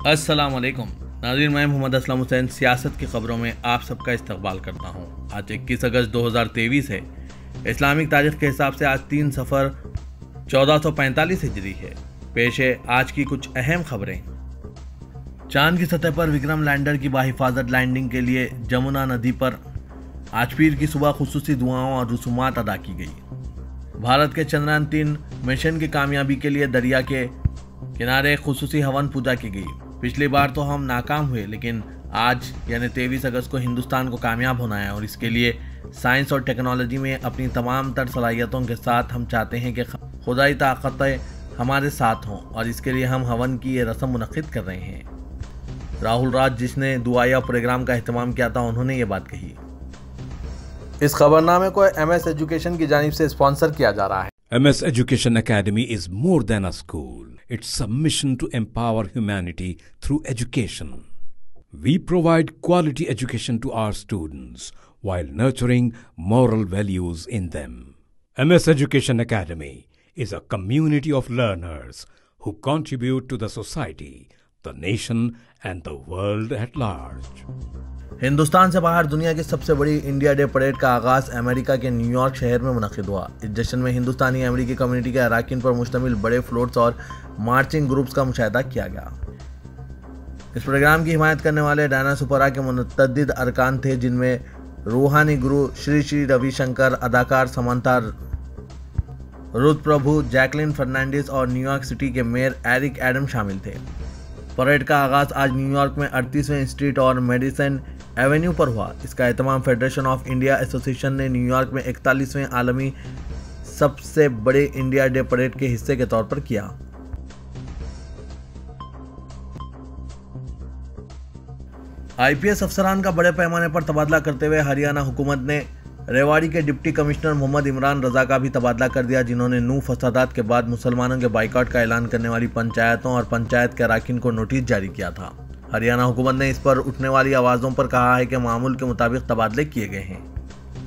अस्सलाम वालेकुम नाज़रीन, मैं मोहम्मद असलम हुसैन सियासत की खबरों में आप सबका इस्तकबाल करता हूँ। आज 21 अगस्त 2023 है। इस्लामिक तारीख के हिसाब से आज 3 सफ़र 1445 हिजरी है। पेश है आज की कुछ अहम खबरें। चांद की सतह पर विक्रम लैंडर की बाहिफाजत लैंडिंग के लिए जमुना नदी पर आज पीर की सुबह खुसूसी दुआओं और रसूमात अदा की गई। भारत के चंद्रयान 3 मिशन की कामयाबी के लिए दरिया के किनारे खुसूसी हवन पूजा की गई। पिछली बार तो हम नाकाम हुए, लेकिन आज यानी 23 अगस्त को हिंदुस्तान को कामयाब होना है और इसके लिए साइंस और टेक्नोलॉजी में अपनी तमाम तर सलाहियतों के साथ हम चाहते हैं कि खुदाई ताकतें हमारे साथ हों और इसके लिए हम हवन की ये रस्म मुनक्किद कर रहे हैं। राहुल राज, जिसने दुआया प्रोग्राम का एहतमाम किया था, उन्होंने ये बात कही। इस खबरनामे को MS एजुकेशन की जानिब से स्पॉन्सर किया जा रहा है। MS Education Academy is more than a school. It's a mission to empower humanity through education. We provide quality education to our students while nurturing moral values in them. MS Education Academy is a community of learners who contribute to the society, the nation and the world at large. Hindustan से बाहर दुनिया की सबसे बड़ी India day parade का आगाज America के New York शहर में मुनक्किद हुआ। इस जश्न में हिंदुस्तानी अमेरिकी कम्युनिटी के अरकान पर मुश्तमिल बड़े फ्लोट्स और मार्चिंग ग्रुप्स का मुशाहिदा किया गया। इस प्रोग्राम की हिमायत करने वाले डायनासोरा के मुतअद्दिद अरकान थे, जिनमें रूहानी गुरु श्री श्री रविशंकर, अदाकार समंथा रुथ प्रभु, जैकलिन फर्नांडिस और न्यूयॉर्क सिटी के मेयर एरिक एडम शामिल थे। परेड का आगाज आज न्यूयॉर्क में 38वें स्ट्रीट और मेडिसन एवेन्यू पर हुआ। इसका एहतमाम फेडरेशन ऑफ इंडिया एसोसिएशन ने न्यूयॉर्क में 41वें आलमी सबसे बड़े इंडिया डे परेड के हिस्से के तौर पर किया। IPS अफसरान का बड़े पैमाने पर तबादला करते हुए हरियाणा हुकूमत ने रेवाड़ी के डिप्टी कमिश्नर मोहम्मद इमरान रजा का भी तबादला कर दिया, जिन्होंने नू फसादात के बाद मुसलमानों के बाइकआउट का ऐलान करने वाली पंचायतों और पंचायत के अरकान को नोटिस जारी किया था। हरियाणा हुकूमत ने इस पर उठने वाली आवाज़ों पर कहा है कि मामूल के मुताबिक तबादले किए गए हैं।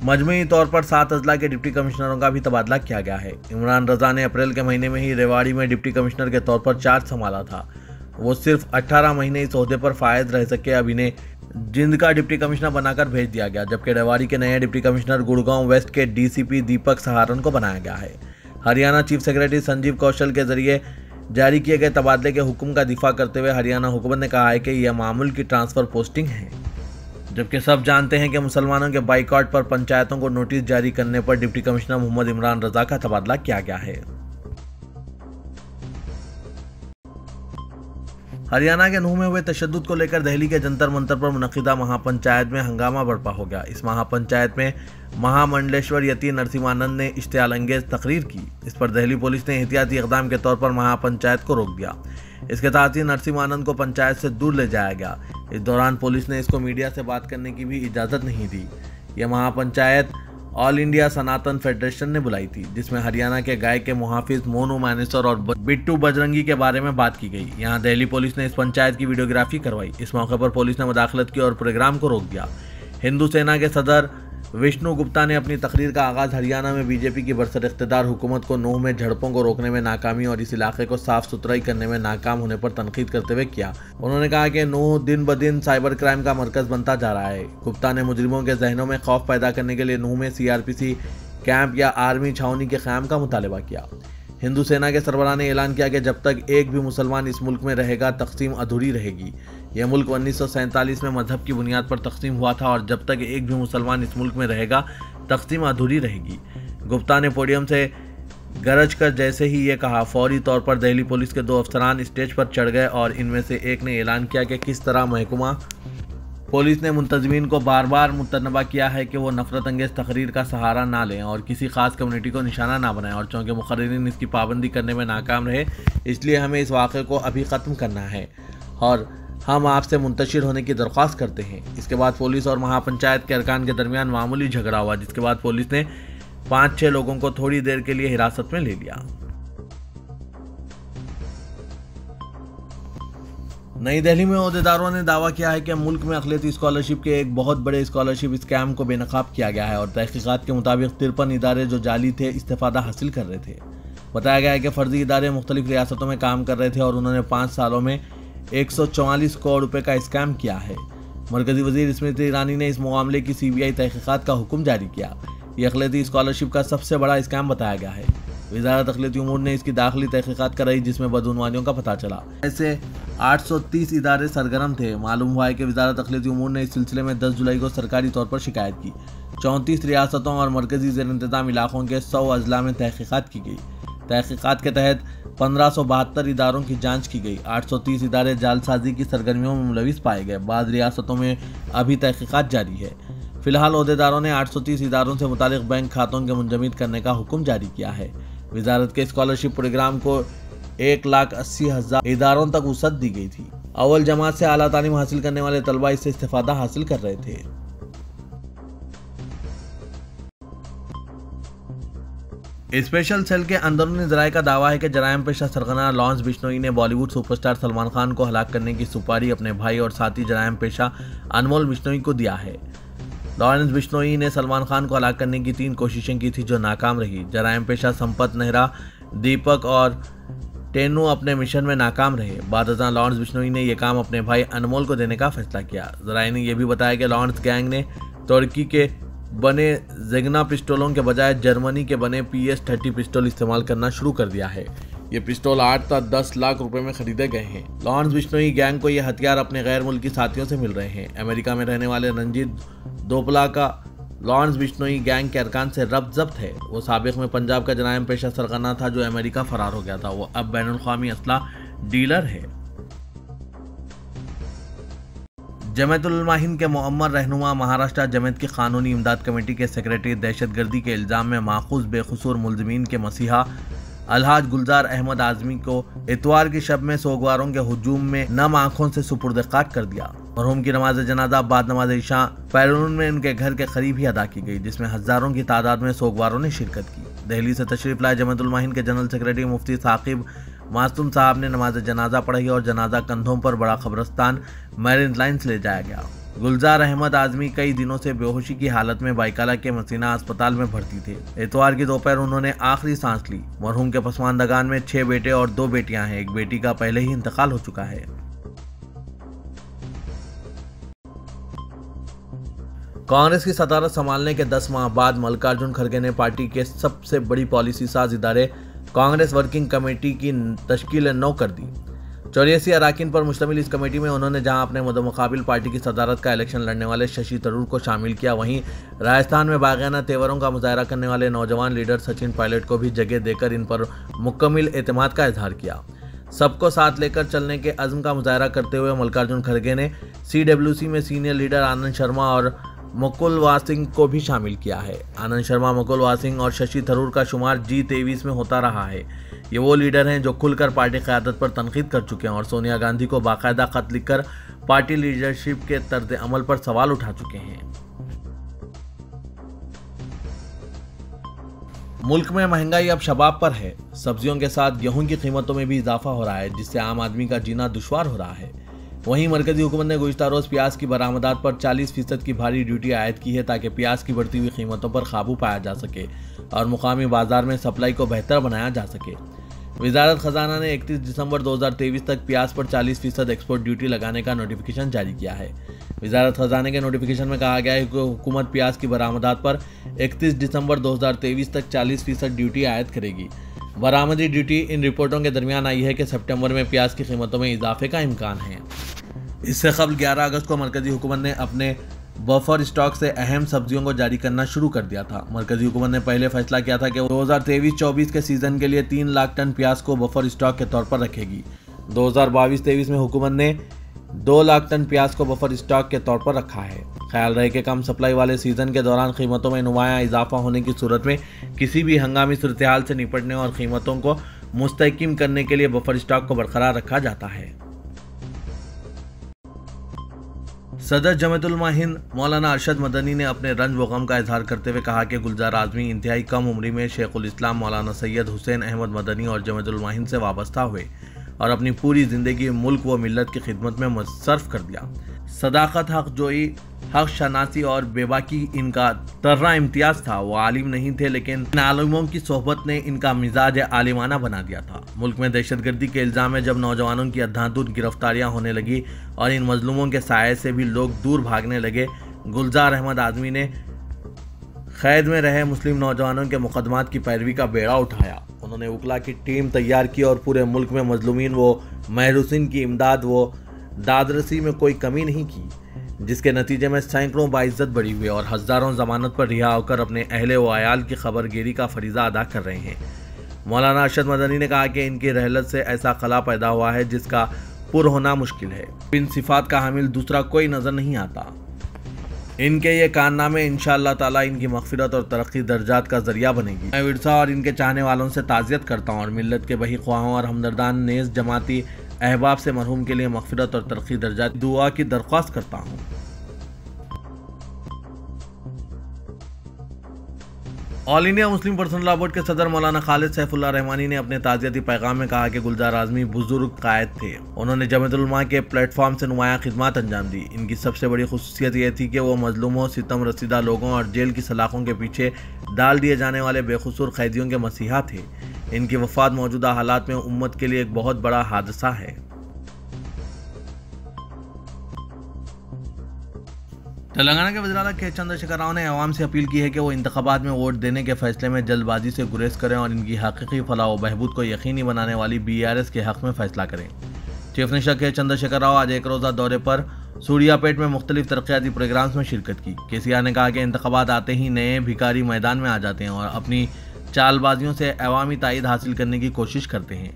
मजमूई तौर पर 7 अजला के डिप्टी कमिश्नरों का भी तबादला किया गया है। इमरान रजा ने अप्रैल के महीने में ही रेवाड़ी में डिप्टी कमिश्नर के तौर पर चार्ज संभाला था। वो सिर्फ 18 महीने इस ओहदे पर फायद रह सके। अब इन्हें जिंद का डिप्टी कमिश्नर बनाकर भेज दिया गया, जबकि रेवाड़ी के नए डिप्टी कमिश्नर गुड़गांव वेस्ट के DCP दीपक सहारन को बनाया गया है। हरियाणा चीफ सेक्रेटरी संजीव कौशल के जरिए जारी किए गए तबादले के हुक्म का दिफा करते हुए हरियाणा हुकूमत ने कहा है कि यह मामूल की ट्रांसफर पोस्टिंग है, जबकि सब जानते हैं कि मुसलमानों के बाइकआउट पर पंचायतों को नोटिस जारी करने पर डिप्टी कमिश्नर मोहम्मद इमरान रजा का तबादला किया गया है। हरियाणा के नूह में हुए तशद्दुद को लेकर दिल्ली के जंतर मंतर पर मुनक्किदा महापंचायत में हंगामा बर्पा हो गया। इस महापंचायत में महामंडलेश्वर यति नरसिम्हानंद ने इश्तियाल अंगेज तकरीर की। इस पर दिल्ली पुलिस ने एहतियाती इक़दाम के तौर पर महापंचायत को रोक दिया। इसके साथ ही नरसिम्हानंद को पंचायत से दूर ले जाया गया। इस दौरान पुलिस ने इसको मीडिया से बात करने की भी इजाज़त नहीं दी। यह महापंचायत ऑल इंडिया सनातन फेडरेशन ने बुलाई थी, जिसमें हरियाणा के गाय के मुहाफिज मोनू मानेसर और बिट्टू बजरंगी के बारे में बात की गई। यहां दिल्ली पुलिस ने इस पंचायत की वीडियोग्राफी करवाई। इस मौके पर पुलिस ने मुदाखलत की और प्रोग्राम को रोक दिया। हिंदू सेना के सदर विष्णु गुप्ता ने अपनी तकरीर का आगाज हरियाणा में बीजेपी की बरसर इख्तिदार हुकूमत को नूह में झड़पों को रोकने में नाकामी और इस इलाके को साफ सुथराई करने में नाकाम होने पर तनकीद करते हुए किया। उन्होंने कहा कि नूह दिन ब दिन साइबर क्राइम का मरकज बनता जा रहा है। गुप्ता ने मुजरिमों के जहनों में खौफ पैदा करने के लिए नूह में CRPC कैंप या आर्मी छावनी के क़याम का मुतालबा किया। हिंदू सेना के सरबराह ने ऐलान किया कि जब तक एक भी मुसलमान इस मुल्क में रहेगा, तकसीम अधूरी रहेगी। यह मुल्क 1947 में मजहब की बुनियाद पर तकसीम हुआ था और जब तक एक भी मुसलमान इस मुल्क में रहेगा, तकसीम अधूरी रहेगी। गुप्ता ने पोडियम से गरज कर जैसे ही ये कहा, फौरी तौर पर दिल्ली पुलिस के 2 अफसरान स्टेज पर चढ़ गए और इनमें से एक ने ऐलान किया कि किस तरह महकमा पुलिस ने मुंतज़मीन को बार बार मुतनबा किया है कि वो नफरत अंगेज़ तकरीर का सहारा ना लें और किसी खास कम्युनिटी को निशाना ना बनाएं, और चूँकि मुक़र्रिरीन इसकी पाबंदी करने में नाकाम रहे, इसलिए हमें इस वाक़े को अभी ख़त्म करना है और हम आपसे मुंतशिर होने की दरख्वास्त करते हैं। इसके बाद पुलिस और महापंचायत के अरकान के दरमियान मामूली झगड़ा हुआ, जिसके बाद पुलिस ने 5-6 लोगों को थोड़ी देर के लिए हिरासत में ले लिया। नई दिल्ली में ओहदेदारों ने दावा किया है कि मुल्क में अक़लियती स्कॉलरशिप के एक बहुत बड़े स्कॉलरशिप स्कैम को बेनकाब किया गया है और तहकीक़ात के मुताबिक 53 इदारे जो जाली थे इस्तेफादा हासिल कर रहे थे। बताया गया है कि फर्जी इदारे मुख्तलिफ रियासतों में काम कर रहे थे और उन्होंने 5 सालों में 144 करोड़ रुपए का स्कैम किया है। मरकजी वजीर स्मृति ईरानी ने इस मामले की सीबीआई तहकीकात का हुक्म जारी किया। यह अक़लियती स्कॉलरशिप का सबसे बड़ा स्कैम बताया गया है। वजारत अक़लियती उमूर ने इसकी दाखिली तहकीकात कराई, जिसमें बदउनवानियों का पता चला। ऐसे 830 इदारे सरगर्म थे। मालूम हुआ है कि वजारत अक़लियती उमूर ने इस सिलसिले में 10 जुलाई को सरकारी तौर पर शिकायत की। 34 रियासतों और मरकजी ज़ेर इंतज़ाम इलाकों के 100 अजला में तहकीकात की गई। तहकीकात के तहत 1572 इदारों की जांच की गई। 830 इदारे जालसाजी की सरगर्मियों में मुलविस पाए गए। बाद रियासतों में अभी तहकीकात जारी है। फिलहाल ओहदेदारों ने 830 इदारों से मुतालिक बैंक खातों के मुंजमद करने का हुक्म जारी किया है। वजारत के स्कॉलरशिप प्रोग्राम को 1,80,000 इदारों तक वसअत दी गई थी। अव्वल जमात से आला तालीम हासिल करने वाले तलबा इससे इस्तेफादा हासिल कर रहे थे। स्पेशल सेल के अंदरूनी ज़राए का दावा है कि जराइम पेशा सरगना लॉरेंस बिश्नोई ने बॉलीवुड सुपरस्टार सलमान खान को हलाक करने की सुपारी अपने भाई और साथी जराइम पेशा अनमोल बिश्नोई को दिया है। लॉरेंस बिश्नोई ने सलमान खान को हलाक करने की 3 कोशिशें की थी, जो नाकाम रही। जराइम पेशा संपत नेहरा, दीपक और टेनू अपने मिशन में नाकाम रहे। बादशाह लॉरेंस बिश्नोई ने यह काम अपने भाई अनमोल को देने का फैसला किया। ज़राए ने यह भी बताया कि लॉरेंस गैंग ने तुर्की के बने ज़ेगना पिस्टलों के बजाय जर्मनी के बने PS-30 पिस्टल इस्तेमाल करना शुरू कर दिया है। ये पिस्टल 8 से 10 लाख रुपए में खरीदे गए हैं। लॉरेंस बिश्नोई गैंग को यह हथियार अपने गैर मुल्की साथियों से मिल रहे हैं। अमेरिका में रहने वाले रंजीत दोपला का लॉरेंस बिश्नोई गैंग के अरकान से रब्त ज़ब्त है। वो साबिक़ में पंजाब का जराइम पेशा सरगना था, जो अमेरिका फरार हो गया था। वो अब बैनुल-अक़वामी असला डीलर है। जमात उल हिंद के मुअम्मर रहनुमा, महाराष्ट्र जमात की कानूनी इमदाद कमेटी के सेक्रेटरी दहशतगर्दी के इल्ज़ाम में माखूज बेकसूर मुलज़िमीन के मसीहा अलहाज गुलजार अहमद आज़मी को इतवार की शब में सोगवारों के हुजूम में नम आंखों से सुपुर्द-ए-खाक कर दिया। मरहूम की नमाज जनाजा बाद नमाज इशा पैरून में उनके घर के करीब ही अदा की गई, जिसमें हज़ारों की तादाद में सोगवारों ने शिरकत की। दिल्ली से तशरीफ लाए जमात उल हिंद के जनरल सेक्रेटरी मुफ्ती साकिब मासूम साहब ने नमाज जनाजा पढ़ी और जनाजा कंधों पर बड़ा कब्रस्तान मैरिन लाइन्स ले जाया गया। गुलजार अहमद आज़मी कई दिनों से बेहोशी की हालत में बाइकाला के मसीना अस्पताल में भर्ती थे। इतवार की दोपहर उन्होंने आखिरी सांस ली। मरहूम के पसमानदगान में 6 बेटे और 2 बेटियां हैं। एक बेटी का पहले ही इंतकाल हो चुका है। कांग्रेस की सदारत संभालने के 10 माह बाद मल्लिकार्जुन खड़गे ने पार्टी के सबसे बड़ी पॉलिसी साज इदारे कांग्रेस वर्किंग कमेटी की तश्कील 9 कर दी। 84 अरकान पर मुश्तमिल इस कमेटी में उन्होंने जहां अपने मुकाबिल पार्टी की सदारत का इलेक्शन लड़ने वाले शशि थरूर को शामिल किया, वहीं राजस्थान में बाग़ाना तेवरों का मुजाहरा करने वाले नौजवान लीडर सचिन पायलट को भी जगह देकर इन पर मुकम्मल एतमाद का इजहार किया। सबको साथ लेकर चलने के अज़्म का मुजाहरा करते हुए मल्लिकार्जुन खड़गे ने CWC में सीनियर लीडर आनंद शर्मा और मुकुल वासिंग को भी शामिल किया है। आनंद शर्मा, मुकुल वासिंग और शशि थरूर का शुमार G23 में होता रहा है। ये वो लीडर हैं जो खुलकर पार्टी क़यादत पर तनकीद कर चुके हैं और सोनिया गांधी को बाकायदा खत लिखकर पार्टी लीडरशिप के तर्ज अमल पर सवाल उठा चुके हैं। मुल्क में महंगाई अब शबाब पर है। सब्जियों के साथ गेहूं की कीमतों में भी इजाफा हो रहा है, जिससे आम आदमी का जीना दुश्वार हो रहा है। वहीं मरकजी हुकूमत ने गुज़िश्ता रोज़ प्याज की बरामदात पर 40% की भारी ड्यूटी आयद की है, ताकि प्याज की बढ़ती हुई कीमतों पर काबू पाया जा सके और मुकामी बाजार में सप्लाई को बेहतर बनाया जा सके। वजारत खजाना ने 31 दिसंबर 2023 तक प्याज पर 40% एक्सपोर्ट ड्यूटी लगाने का नोटिफिकेशन जारी किया है। वजारत खजाने के नोटिफिकेशन में कहा गया है कि हुकूमत प्याज की बरामदात पर 31 दिसंबर 2023 तक 40% ड्यूटी आयद करेगी। बरामदी ड्यूटी इन रिपोर्टों के दरमियान आई है कि सितंबर में प्याज की कीमतों में इजाफे का इम्कान है। इससे कबल 11 अगस्त को मरकजी हुकूमत ने अपने बफर स्टॉक से अहम सब्जियों को जारी करना शुरू कर दिया था। मरकजी हुकूमत ने पहले फैसला किया था कि 2023-24 के सीजन के लिए 3 लाख टन प्याज को बफर स्टॉक के तौर पर रखेगी। 2022-23 में हुकूमत ने 2 लाख टन प्याज को बफर स्टॉक के तौर पर रखा है। ख्याल रहे कि कम सप्लाई वाले सीजन के दौरान कीमतों में नुमाया इजाफा होने की सूरत में किसी भी हंगामी सूरत-ए-हाल से निपटने और कीमतों को मुस्तहकम करने के लिए बफर स्टॉक को बरकरार रखा जाता है। सदर जमात उल हिंद मौलाना अरशद मदनी ने अपने रंज व गम का इजहार करते हुए कहा कि गुलजार आज़मी इंतहाई कम उम्री में शेखुल इस्लाम मौलाना सैयद हुसैन अहमद मदनी और जमात उल हिंद से वाबस्ता हुए। और अपनी पूरी जिंदगी मुल्क व मिल्लत की खिदमत में सर्फ कर दिया। सदाकत, हक जोई, हक शनासी और बेबाकी इनका तर्रा इम्तियाज था। वो आलिम नहीं थे, लेकिन इन आलिमों की सोहबत ने इनका मिजाज आलिमाना बना दिया था। मुल्क में दहशतगर्दी के इल्ज़ाम में जब नौजवानों की अंधाधुंध गिरफ्तारियां होने लगी और इन मजलूमों के साये से भी लोग दूर भागने लगे, गुलजार अहमद आज़मी ने कैद में रहे मुस्लिम नौजवानों के मुकदमात की पैरवी का बेड़ा उठाया। उन्होंने उकला की टीम तैयार की और पूरे मुल्क में मजलूमीन व महरूसिन की इमदाद व दादरसी में कोई कमी नहीं की, जिसके नतीजे में सैकड़ों बाइज्जत बरी हुए और हज़ारों जमानत पर रिहा होकर अपने अहले व आयाल की खबरगिरी का फरीज़ा अदा कर रहे हैं। मौलाना अरशद मदनी ने कहा कि इनकी रहलत से ऐसा खला पैदा हुआ है जिसका पुर होना मुश्किल है। इन सिफात का हामिल दूसरा कोई नज़र नहीं आता। इनके ये कारनामे इंशाअल्लाह ताला इनकी मग़फ़िरत और तरक्की दर्जात का जरिया बनेगी। मैं विरसा और इनके चाहने वालों से ताज़ियत करता हूँ और मिल्लत के बही ख्वाहों और हमदर्दान नेज़ जमाती अहबाब से मरहूम के लिए मग़फ़िरत और तरक्की दर्जात दुआ की दरख्वास्त करता हूँ। All India Muslim personal law board के सदर मौलाना खालिद सैफुल्लाह रहमानी ने अपने ताज़ियती पैगाम में कहा कि गुलजार आज़मी बुजुर्ग कायद थे। उन्होंने जमात उलमा के प्लेटफॉर्म से नुमाया खिदमत अंजाम दी। इनकी सबसे बड़ी खुसूसियत यह थी कि वो मजलूमों, सितम रसीदा लोगों और जेल की सलाखों के पीछे डाल दिए जाने वाले बेकसूर कैदियों के मसीहा थे। इनकी वफ़ात मौजूदा हालात में उम्मत के लिए एक बहुत बड़ा हादसा है। तेलंगाना के वज़ीर आला के चंद्रशेखर राव ने अवाम से अपील की है कि वो इंतखाबात में वोट देने के फैसले में जल्दबाजी से गुरेज करें और इनकी हकीकी फलाह व बहबूद को यकीनी बनाने वाली BRS के हक़ में फैसला करें। चीफ मिनिस्टर के चंद्रशेखर राव आज एक रोज़ा दौरे पर सूर्यापेट में मुख्तलिफ तरक्याती प्रोग्राम्स में शिरकत की। KCR ने कहा कि इंतखाबात आते ही नए भिखारी मैदान में आ जाते हैं और अपनी चालबाजियों से अवामी तायद हासिल करने की कोशिश करते हैं।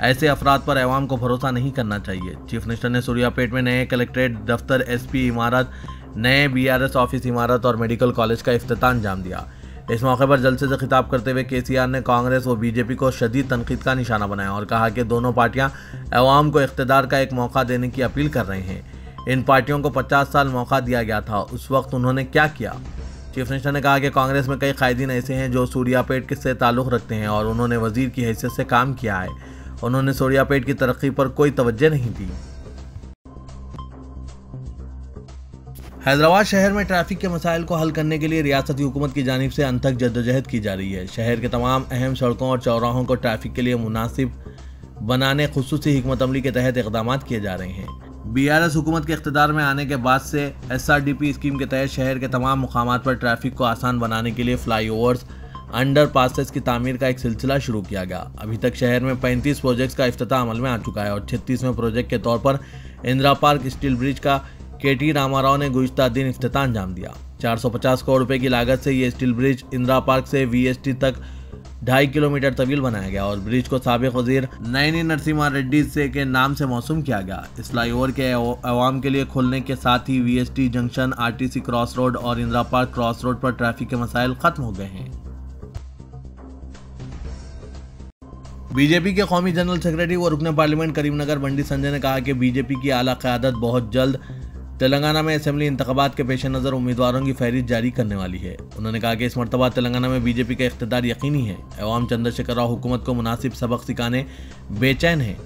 ऐसे अफराद पर अवाम को भरोसा नहीं करना चाहिए। चीफ मिनिस्टर ने सूर्यापेट में नए कलेक्ट्रेट दफ्तर, SP इमारत, नए BRS ऑफिस इमारत और मेडिकल कॉलेज का इफ्तिताह अंजाम दिया। इस मौके पर जलसे से खिताब करते हुए KCR ने कांग्रेस व BJP को शदीद तनकीद का निशाना बनाया और कहा कि दोनों पार्टियां अवाम को इख्तिदार का एक मौका देने की अपील कर रहे हैं। इन पार्टियों को 50 साल मौका दिया गया था, उस वक्त उन्होंने क्या किया? चीफ मिनिस्टर ने कहा कि कांग्रेस में कई कायदीन ऐसे हैं जो सूर्यापेट से ताल्लुक़ रखते हैं और उन्होंने वजीर की हैसियत से काम किया है। उन्होंने सूर्यापेट की तरक्की पर कोई तवज्जो नहीं दी। हैदराबाद शहर में ट्रैफिक के मसाइल को हल करने के लिए रियासती हुकूमत की जानिब से अनथक जद्दोजहद की जा रही है। शहर के तमाम अहम सड़कों और चौराहों को ट्रैफिक के लिए मुनासिब बनाने खुसूसी हिकमत अमली के तहत इक़दाम किए जा रहे हैं। BRS हुकूमत के इख्तिदार में आने के बाद से SRDP स्कीम के तहत शहर के तमाम मुकामात पर ट्रैफिक को आसान बनाने के लिए फ्लाईओवर्स, अंडर पासेस की तामीर का एक सिलसिला शुरू किया गया। अभी तक शहर में 35 प्रोजेक्ट्स का इफ्तिताह अमल में आ चुका है और 36वें प्रोजेक्ट के तौर पर इंदिरा पार्क स्टील ब्रिज का KT रामाराव ने गुज़िश्ता दिन इफ्तिताह अंजाम दिया। 450 करोड़ रुपए की लागत से ये स्टील ब्रिज इंदिरा पार्क से VST तक 2.5 किलोमीटर तवील बनाया गया और ब्रिज को साबिक वजीर नयनी नरसिम्हा रेड्डी से के नाम से मौसूम किया गया। इस फ्लाईओवर के अवाम के लिए खुलने के साथ ही VST junction, RTC cross road और इंदिरा पार्क क्रॉस रोड पर ट्रैफिक के मसाइल खत्म हो गए हैं। BJP के कौमी जनरल सेक्रेटरी व रुकन पार्लियामेंट करीमनगर बंडी संजय ने कहा कि BJP की आला क़यादत बहुत जल्द तेलंगाना में असेंबली इंतखाबात के पेश नज़र उम्मीदवारों की फहरिस्त जारी करने वाली है। उन्होंने कहा कि इस मरतबा तेलंगाना में BJP का इख्तिदार यकीनी है। अवाम चंद्रशेखर राव हुकूमत को मुनासिब सबक सिखाने बेचैन है।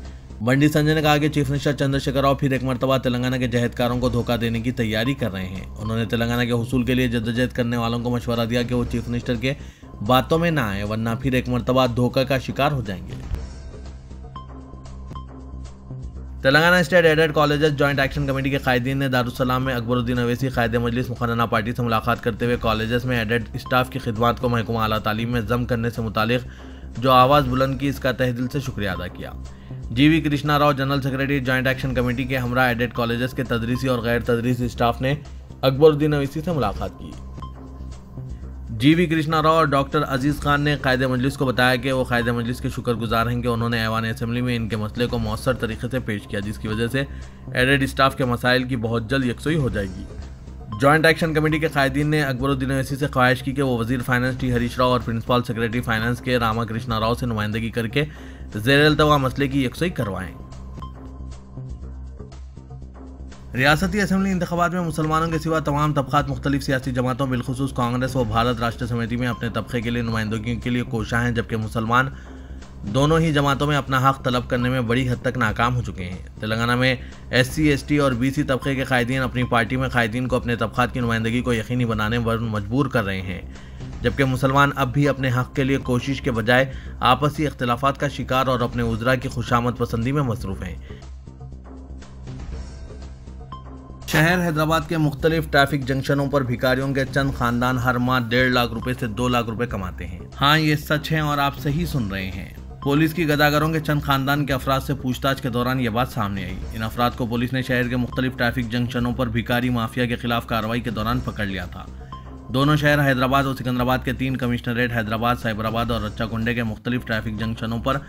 बंडी संजय ने कहा कि चीफ मिनिस्टर चंद्रशेखर राव फिर एक मरतबा तेलंगाना के जहदकारों को धोखा देने की तैयारी कर रहे हैं। उन्होंने तेलंगाना के हुसूल के लिए जद्दोजहद करने वालों को मशवरा दिया कि वो चीफ मिनिस्टर के बातों में ना आए, वरना फिर एक मरतबा धोखा का शिकार हो जाएंगे। Telangana state aided colleges joint action committee के कायदीन ने दारुस्सलाम में अकबरुद्दीन अवैसी कायदे मजलिस मुखन्ना पार्टी से मुलाकात करते हुए कॉलेजेस में एडेड स्टाफ की खिदमात को महकमा आला तालीम में जम करने से मुतालिक जो आवाज़ बुलंद की, इसका तहे दिल से शुक्रिया अदा किया। GV Krishna Rao, general secretary joint action committee के हमरा एडेड कॉलेजेस के तदरीसी और गैर तदरीसी स्टाफ ने अकबरुद्दीन अवैसी से मुलाकात की। GV कृष्णा राव और डॉक्टर अजीज़ खान ने कायदे मजलिस को बताया कि वो कायदे मजलिस के शुक्रगुजार हैं कि उन्होंने ऐवान असेंबली में इनके मसले को मौसर तरीके से पेश किया, जिसकी वजह से एडेड स्टाफ के मसाइल की बहुत जल्द यकसुई हो जाएगी। जॉइंट एक्शन कमेटी के कायदीन ने अकबरुद्दीन अवैसी से ख्वाहिश की कि वो वजीर फाइनेंस T हरीश राव और प्रिंसिपल सेक्रेटरी फाइनेंस के रामा कृष्णा राव से नुमाइंदगी करके ज़ेर-ए-अल्तवा मसले की यकसुई करवाएं। रियासती असेंबली इंतखाबात में मुसलमानों के सिवा तमाम तबक़ात मुख्तलिफ सियासी जमातों बिलखुसूस कांग्रेस व भारत राष्ट्र समिति में अपने तबक़े के लिए नुमाइंदगी के लिए कोशा हैं, जबकि मुसलमान दोनों ही जमातों में अपना हक तलब करने में बड़ी हद तक नाकाम हो चुके हैं। तेलंगाना में SC, ST और BC तबके के कायदीन अपनी पार्टी में कायदीन को अपने तबकात की नुमाइंदगी को यकीनी बनाने पर मजबूर कर रहे हैं, जबकि मुसलमान अब भी अपने हक के लिए कोशिश के बजाय आपसी इख्तिलाफात का शिकार और अपने उजरा की खुशामद पसंदी में मसरूफ हैं। शहर हैदराबाद के मुख्तलिफ ट्रैफिक जंक्शनों पर भिखारियों के चंद खानदान हर माह 1.5 लाख रुपए से 2 लाख रुपए कमाते हैं। हाँ, ये सच है और आप सही सुन रहे हैं। पुलिस की गदागरों के चंद खानदान के अफराद से पूछताछ के दौरान ये बात सामने आई। इन अफराद को पुलिस ने शहर के मुख्तलिफ ट्रैफिक जंक्शनों पर भिखारी माफिया के खिलाफ कार्रवाई के दौरान पकड़ लिया था। दोनों शहर हैदराबाद और सिकंदराबाद के 3 कमिश्नरेट हैदराबाद, साइबराबाद और रच्चाकुंडे के मुख्तलिफ ट्रैफिक जंक्शनों पर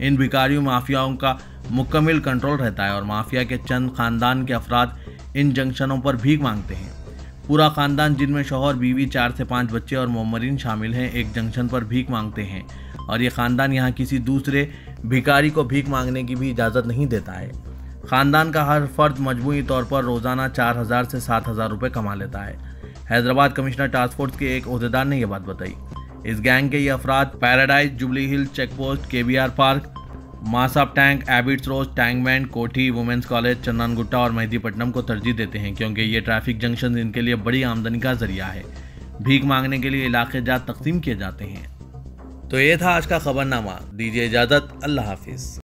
इन भिखारियों माफियाओं का मुकम्मल कंट्रोल रहता है और माफिया के चंद खानदान के अफराद इन जंक्शनों पर भीख मांगते हैं। पूरा खानदान, जिनमें शौहर, बीवी, 4 से 5 बच्चे और मोमरीन शामिल हैं, एक जंक्शन पर भीख मांगते हैं और ये खानदान यहाँ किसी दूसरे भिखारी को भीख मांगने की भी इजाज़त नहीं देता है। खानदान का हर फर्द मजमूई तौर पर रोज़ाना 4000 से 7000 रुपये कमा लेता है। हैदराबाद कमिश्नर टास्क फोर्स के एक ओहदेदार ने यह बात बताई। इस गैंग के ये अफराद Paradise, Jubilee Hill check post, KBR park, Masab tank, Abids रोज, टैंकबैंड, कोठी, वुमेंस कॉलेज, चन्नानगुट्टा और मेहदीपट्टनम को तरजीह देते हैं क्योंकि ये ट्रैफिक जंक्शन इनके लिए बड़ी आमदनी का जरिया है। भीख मांगने के लिए इलाके जात तकसीम किए जाते हैं। तो ये था आज का खबरनामा। दीजिए इजाज़त। अल्लाह हाफिज़।